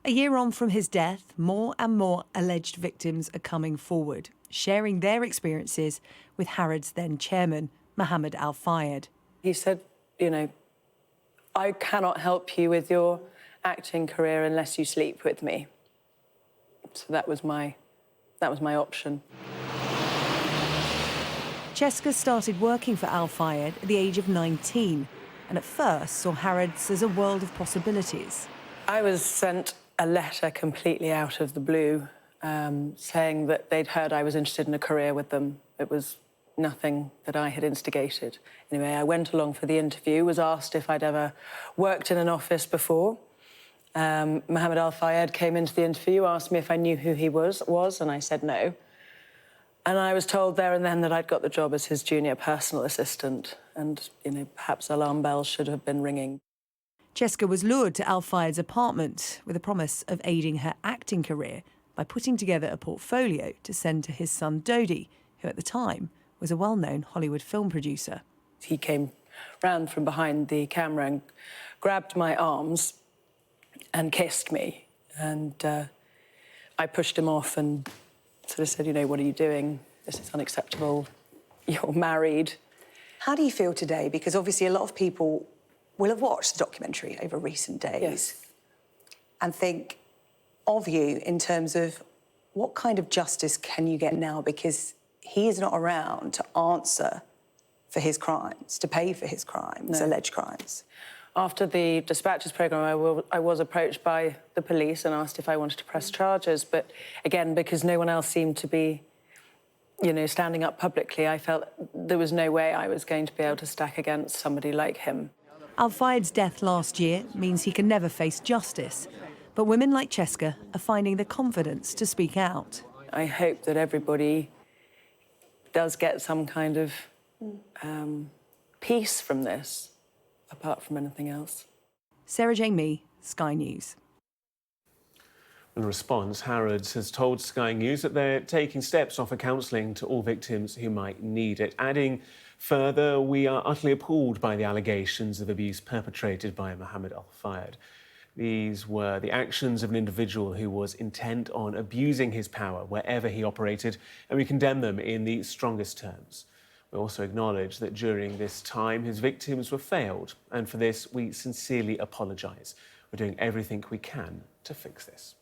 A year on from his death, more and more alleged victims are coming forward, sharing their experiences with Harrods' then chairman, Mohamed al Fayed. He said, I cannot help you with your acting career unless you sleep with me. So that was my option. Cheska started working for Al Fayed at the age of 19 and at first saw Harrods as a world of possibilities. I was sent a letter completely out of the blue saying that they'd heard I was interested in a career with them. It was nothing that I had instigated. Anyway, I went along for the interview, was asked if I'd ever worked in an office before. Mohamed al Fayed came into the interview, asked me if I knew who he was, and I said no. And I was told there and then that I'd got the job as his junior personal assistant, and, perhaps alarm bells should have been ringing. Cheska was lured to Al Fayed's apartment with a promise of aiding her acting career by putting together a portfolio to send to his son Dodi, who at the time was a well-known Hollywood film producer. He came round from behind the camera and grabbed my arms and kissed me. And I pushed him off and sort of said, what are you doing? This is unacceptable. You're married. How do you feel today? Because obviously a lot of people will have watched the documentary over recent days. Yes. And think of you in terms of what kind of justice can you get now? Because he is not around to answer for his crimes, to pay for his crimes, alleged crimes. After the dispatches programme, I was approached by the police and asked if I wanted to press charges. But again, because no one else seemed to be, standing up publicly, I felt there was no way I was going to be able to stack against somebody like him. Al Fayed's death last year means he can never face justice. But women like Cheska are finding the confidence to speak out. I hope that everybody does get some kind of peace from this, apart from anything else. Sarah Jane Mee, Sky News. In response, Harrods has told Sky News that they're taking steps to offer counselling to all victims who might need it, adding further, we are utterly appalled by the allegations of abuse perpetrated by Mohamed al Fayed. These were the actions of an individual who was intent on abusing his power wherever he operated, and we condemn them in the strongest terms. We also acknowledge that during this time his victims were failed, and for this we sincerely apologise. We're doing everything we can to fix this.